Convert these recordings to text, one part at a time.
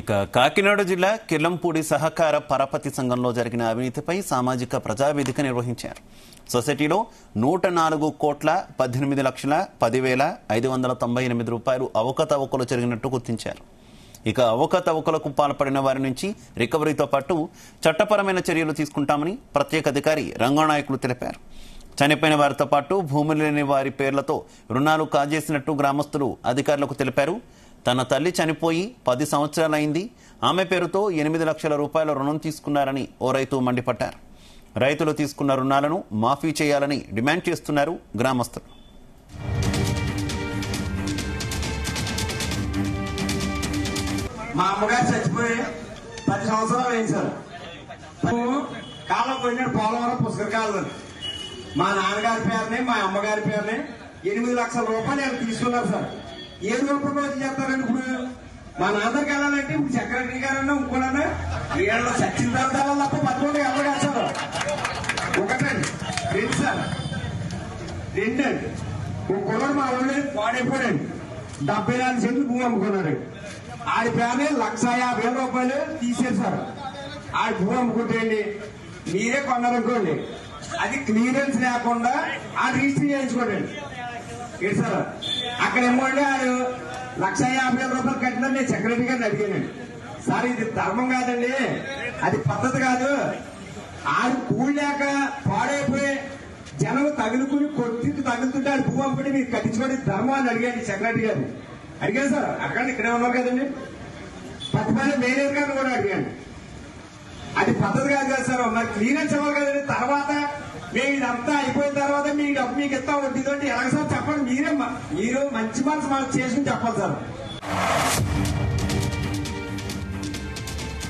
ఇక కాకినాడ జిల్లా కిర్లంపూడి సహకార పరపతి సంఘంలో జరిగిన అవినీతిపై సామాజిక ప్రజావేదిక నిర్వహించారు. సొసైటీలో 104,18,10,598 రూపాయలు అవకతవకలు జరిగినట్టు గుర్తించారు. ఇక అవకతవకలకు పాల్పడిన వారి నుంచి రికవరీతో పాటు చట్టపరమైన చర్యలు తీసుకుంటామని ప్రత్యేక అధికారి రంగనాయకులు తెలిపారు. చనిపోయిన వారితో పాటు భూములు లేని వారి పేర్లతో రుణాలు కాజేసినట్టు గ్రామస్తులు అధికారులకు తెలిపారు. తన తల్లి చనిపోయి 10 సంవత్సరాలైంది, ఆమె పేరుతో 8 లక్షల రూపాయల రుణం తీసుకున్నారని ఓ రైతు మండిపడ్డారు. రైతులు తీసుకున్న రుణాలను మాఫీ చేయాలని డిమాండ్ చేస్తున్నారు గ్రామస్తులు. మా అమ్మగారు చచ్చిపోయి 10 సంవత్సరాలు అయింది సార్. కాలం పోయినాడు పోలవరం పుస్తక కాలం. మా నాన్నగారి పేరుని మా అమ్మగారి పేరుని 8 లక్షల రూపాయలు ఆయన తీసుకున్నారు సార్. ఏ రూపంలో చేస్తారండి? ఇప్పుడు మా నాన్నకి వెళ్ళాలంటే ఇప్పుడు సెక్రటరీ గారన్నా ఇంకోనన్నా వీళ్ళు చచ్చిన తర్వాత తప్ప 11 వెళ్ళగారు సార్. ఒకటండి, రెండు సార్, రెండండి. ఇంకొకరు మా ఊళ్ళో పాడైపోయాడండి, 74 సెంట్లు భూమి అమ్ముకున్నాడు. ఆడి పేరుని 1,50,000 రూపాయలు తీసేరు సార్. ఆడి భూమి అమ్ముకుంటేయండి మీరే కొన్నారనుకోండి, అది క్లియరెన్స్ లేకుండా ఆ రిజిస్టర్ చేయించుకోండి ఏంటి సార్. అక్కడ ఏమోండి ఆడు 1,50,000 రూపాయలు కట్టినని నేను సెక్రటరీ గారిని అడిగానండి. సార్ ఇది ధర్మం కాదండి, అది పద్ధతి కాదు. ఆడు కూడలేక పాడైపోయి జనం తగులుకుని కొట్టి తగులుతుంటే ఆడు భూ అమ్ముకుంటే మీరు కట్టించుకోండి ధర్మం అని అడిగాను సెక్రటరీ గారిని. అడిగాను సార్, అక్కడ ఇక్కడే ఉన్నారు కదండి. 10 మంది మేనేజర్ గారిని కూడా అడిగాను. అది పద్ధతి కాదు కదా సార్, మరి క్లియరెన్స్ ఇవ్వాలి కదండి. తర్వాత మేము ఇదంతా అయిపోయిన తర్వాత మీ డబ్బు మీకు ఇస్తా వడ్డీతో ఎలాగ సార్ చెప్పండి. మీరు మంచి మనసు మాకు చేసి చెప్పాలి సార్.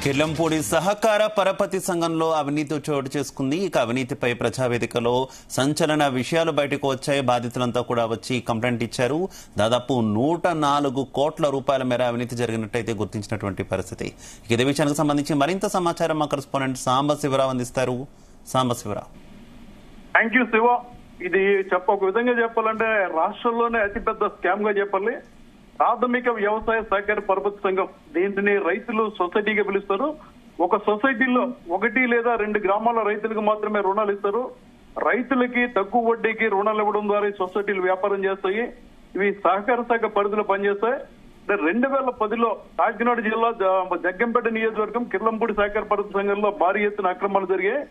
కిర్లంపూడి సహకార పరపతి సంఘంలో అవినీతి చోటు చేసుకుంది. ఇక అవినీతిపై ప్రజావేదికలో సంచలన విషయాలు బయటకు వచ్చాయి. బాధితులంతా కూడా వచ్చి కంప్లైంట్ ఇచ్చారు. దాదాపు 104 కోట్ల రూపాయల మేర అవినీతి జరిగినట్టయితే గుర్తించినటువంటి పరిస్థితి. ఇదే విషయానికి సంబంధించి మరింత సమాచారం మా కరెస్పాండెంట్ సాంబశివరావు అందిస్తారు. సాంబశివరావు. Thank you Siva. ఇది ఒక విధంగా చెప్పాలంటే రాష్ట్రంలోనే అతిపెద్ద స్కామ్ గా చెప్పాలి. ప్రాథమిక వ్యవసాయ సహకార పరపతి సంఘం, దీంట్ని రైతులు సొసైటీగా పిలుస్తారు. ఒక సొసైటీలో 1 లేదా 2 గ్రామాల రైతులకు మాత్రమే రుణాలు ఇస్తారు. రైతులకి తక్కువ వడ్డీకి రుణాలు ఇవ్వడం ద్వారా ఈ సొసైటీలు వ్యాపారం చేస్తాయి. ఇవి సహకార శాఖ పరిధిలో పనిచేస్తాయి. 2010లో కాకినాడ జిల్లా జగ్గంపేట నియోజకవర్గం కిర్లంపూడి సహకార పరపతి సంఘంలో భారీ ఎత్తున అక్రమాలు జరిగాయి.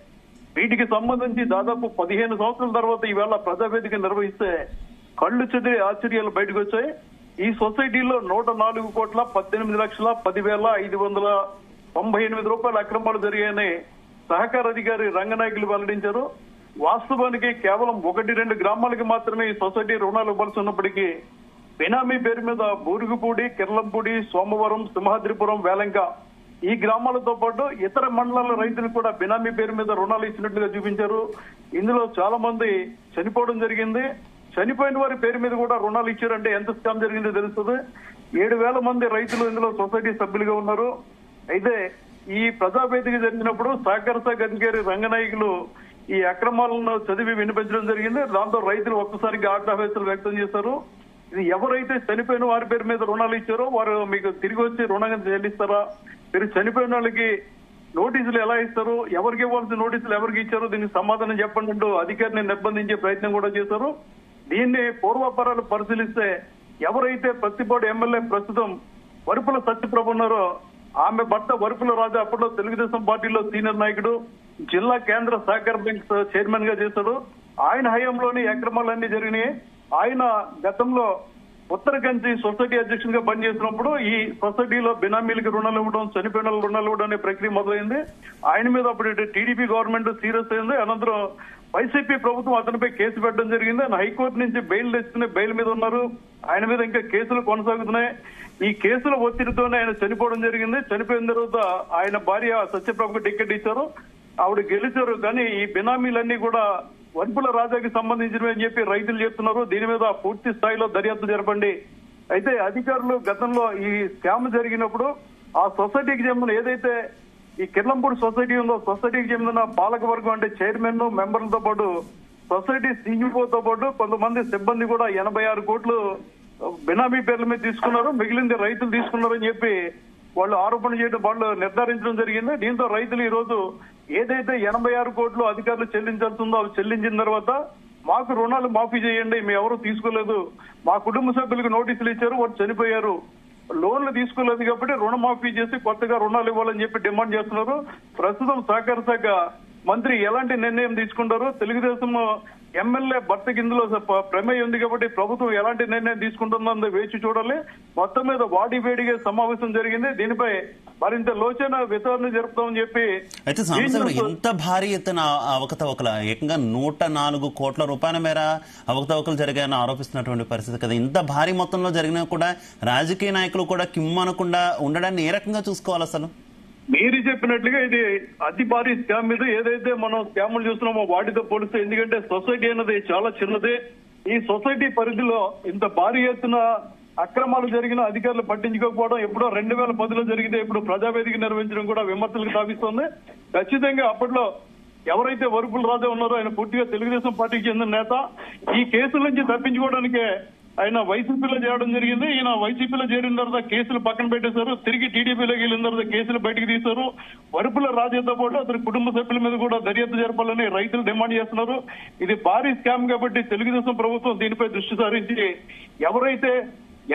వీటికి సంబంధించి దాదాపు 15 సంవత్సరాల తర్వాత ఈవేళ ప్రజావేదిక నిర్వహిస్తే కళ్లు చెదిరి ఆశ్చర్యాలు బయటకు వచ్చాయి. ఈ సొసైటీలో 104,18,10,598 రూపాయల అక్రమాలు జరిగాయని సహకార అధికారి రంగనాయకులు వెల్లడించారు. వాస్తవానికి కేవలం 1-2 గ్రామాలకి మాత్రమే ఈ సొసైటీ రుణాలు ఇవ్వాల్సి ఉన్నప్పటికీ బినామీ పేరు మీద బూరుగుపూడి, కిర్లంపూడి, సోమవరం, సింహాద్రిపురం, వేలంక ఈ గ్రామాలతో పాటు ఇతర మండలాల రైతులు కూడా బినామీ పేరు మీద రుణాలు ఇచ్చినట్లుగా చూపించారు. ఇందులో చాలా మంది చనిపోవడం జరిగింది. చనిపోయిన వారి పేరు మీద కూడా రుణాలు ఇచ్చారంటే ఎంత స్కామ్ జరిగిందో తెలుస్తుంది. 7,000 మంది రైతులు ఇందులో సొసైటీ సభ్యులుగా ఉన్నారు. అయితే ఈ ప్రజావేదిక జరిగినప్పుడు సహకార శాఖ అధికారి రంగనాయకులు ఈ అక్రమాలను చదివి వినిపించడం జరిగింది. దాంతో రైతులు ఒక్కసారిగా ఆగ్రహావేశాలు వ్యక్తం చేశారు. ఇది ఎవరైతే చనిపోయిన వారి పేరు మీద రుణాలు ఇచ్చారో వారు మీకు తిరిగి వచ్చి రుణంగా చెల్లిస్తారా? మీరు చనిపోయిన వాళ్ళకి నోటీసులు ఎలా ఇస్తారు? ఎవరికి ఇవ్వాల్సిన నోటీసులు ఎవరికి ఇచ్చారో దీనికి సమాధానం చెప్పండి అంటూ అధికారిని నిర్బంధించే ప్రయత్నం కూడా చేశారు. దీన్ని పూర్వాపరాలు పరిశీలిస్తే ఎవరైతే ప్రతిపాడు ఎమ్మెల్యే ప్రస్తుతం వరుపుల సత్యప్రభ ఉన్నారో ఆమె భర్త వరుపుల రాజా అప్పట్లో తెలుగుదేశం పార్టీలో సీనియర్ నాయకుడు, జిల్లా కేంద్ర సహకార బ్యాంక్ చైర్మన్ గా చేశాడు. ఆయన హయాంలోని అక్రమాలన్నీ జరిగినాయి. ఆయన గతంలో ఉత్తరకంచి సొసైటీ అధ్యక్షుడిగా పనిచేసినప్పుడు ఈ సొసైటీలో బినామీలకు రుణాలు ఇవ్వడం, చనిపోయిన రుణాలు ఇవ్వడం అనే ప్రక్రియ మొదలైంది. ఆయన మీద అప్పుడు టీడీపీ గవర్నమెంట్ సీరియస్ అయింది. అనంతరం వైసీపీ ప్రభుత్వం అతనిపై కేసు పెట్టడం జరిగింది. ఆయన హైకోర్టు నుంచి బెయిల్ తెచ్చుకుని బెయిల్ మీద ఉన్నారు. ఆయన మీద ఇంకా కేసులు కొనసాగుతున్నాయి. ఈ కేసుల ఒత్తిడితోనే ఆయన చనిపోవడం జరిగింది. చనిపోయిన తర్వాత ఆయన భార్య సత్యప్రభకు టికెట్ ఇచ్చారు, ఆవిడ గెలిచారు. కానీ ఈ బినామీలన్నీ కూడా వరుపుల రాజాకి సంబంధించినవి అని చెప్పి రైతులు చెప్తున్నారు. దీని మీద పూర్తి స్థాయిలో దర్యాప్తు జరపండి. అయితే అధికారులు గతంలో ఈ స్కామ్ జరిగినప్పుడు ఆ సొసైటీకి చెందిన ఏదైతే ఈ కిర్లంపూడి సొసైటీ ఉందో సొసైటీకి చెందిన పాలక వర్గం అంటే చైర్మన్, మెంబర్లతో పాటు సొసైటీ సీఈఓతో పాటు కొంతమంది సిబ్బంది కూడా 86 కోట్లు బినామీ పేర్ల మీద తీసుకున్నారు, మిగిలింది రైతులు తీసుకున్నారని చెప్పి వాళ్ళు ఆరోపణ చేయడం వాళ్ళు నిర్ధారించడం జరిగింది. దీంతో రైతులు ఈ రోజు ఏదైతే 86 కోట్లు అధికారులు చెల్లించాల్సిందో అవి చెల్లించిన తర్వాత మాకు రుణాలు మాఫీ చేయండి, మేము ఎవరు తీసుకోలేదు, మా కుటుంబ సభ్యులకు నోటీసులు ఇచ్చారు, వాళ్ళు చనిపోయారు, లోన్లు తీసుకోలేదు కాబట్టి రుణమాఫీ చేసి కొత్తగా రుణాలు ఇవ్వాలని చెప్పి డిమాండ్ చేస్తున్నారు. ప్రస్తుతం సహకార శాఖ మంత్రి ఎలాంటి నిర్ణయం తీసుకుంటారు, తెలుగుదేశం ఎమ్మెల్యే భర్తకి ఇందులో ప్రమేయం ఉంది కాబట్టి ప్రభుత్వం ఎలాంటి నిర్ణయం తీసుకుంటుందో వేచి చూడాలి. మొత్తం మీద వాడివేడిగా సమావేశం జరిగింది. దీనిపై మరింత లోచన విచారణ జరుపుతామని చెప్పి అయితే సాంబశివరావు ఎంత భారీ ఎత్తున అవకతవకల ఏకంగా 104 కోట్ల రూపాయల మేర అవకతవకలు జరిగాయని ఆరోపిస్తున్నటువంటి పరిస్థితి కదా. ఇంత భారీ మొత్తంలో జరిగినా కూడా రాజకీయ నాయకులు కూడా కిమ్మనకుండా ఉండడాన్ని ఏ రకంగా చూసుకోవాలి అసలు? మీరు చెప్పినట్లుగా ఇది అతి భారీ స్కామ్ మీద ఏదైతే మనం స్కాములు చూస్తున్నామో వాటితో పోలిస్తే, ఎందుకంటే సొసైటీ అనేది చాలా చిన్నది. ఈ సొసైటీ పరిధిలో ఇంత భారీ ఎత్తున అక్రమాలు జరిగిన అధికారులు పట్టించుకోకపోవడం ఎప్పుడో 2010లో జరిగితే ఇప్పుడు ప్రజావేదిక నిర్వహించడం కూడా విమర్శలకు తావిస్తోంది. ఖచ్చితంగా అప్పట్లో ఎవరైతే వరుపుల రాజా ఉన్నారో ఆయన పూర్తిగా తెలుగుదేశం పార్టీకి చెందిన నేత. ఈ కేసుల నుంచి తప్పించుకోవడానికే ఆయన వైసీపీలో చేరడం జరిగింది. ఈయన వైసీపీలో చేరిన తర్వాత కేసులు పక్కన పెట్టేశారు, తిరిగి టీడీపీలోకి వెళ్ళిన తర్వాత కేసులు బయటకు తీశారు. వరుపుల రాజాతో పాటు అతని కుటుంబ సభ్యుల మీద కూడా దర్యాప్తు జరపాలని రైతులు డిమాండ్ చేస్తున్నారు. ఇది భారీ స్కామ్ కాబట్టి తెలుగుదేశం ప్రభుత్వం దీనిపై దృష్టి సారించి ఎవరైతే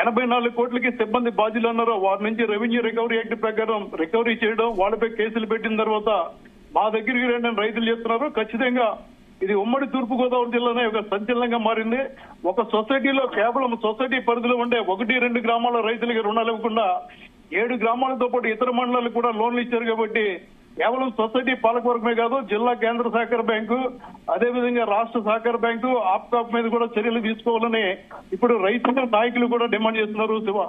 84 కోట్లకి సిబ్బంది బాధ్యులు అన్నారో వారి నుంచి రెవెన్యూ రికవరీ యాక్ట్ ప్రకారం రికవరీ చేయడం, వాళ్ళపై కేసులు పెట్టిన తర్వాత మా దగ్గరికి రండి రైతులు చెప్తున్నారు. ఖచ్చితంగా ఇది ఉమ్మడి తూర్పుగోదావరి జిల్లానే ఒక సంచలనంగా మారింది. ఒక సొసైటీలో కేవలం సొసైటీ పరిధిలో ఉండే 1-2 గ్రామాల రైతులకి రుణాలు ఇవ్వకుండా 7 గ్రామాలతో పాటు ఇతర మండలాలకు కూడా లోన్లు ఇచ్చారు. కాబట్టి కేవలం సొసైటీ పాలకవర్గమే కాదు, జిల్లా కేంద్ర సహకార బ్యాంకు, అదేవిధంగా రాష్ట్ర సహకార బ్యాంకు, ఆప్కాప్ మీద కూడా చర్యలు తీసుకోవాలని ఇప్పుడు రైతుల నాయకులు కూడా డిమాండ్ చేస్తున్నారు. Shiva.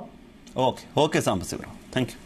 Okay Sambasivarao, thank you.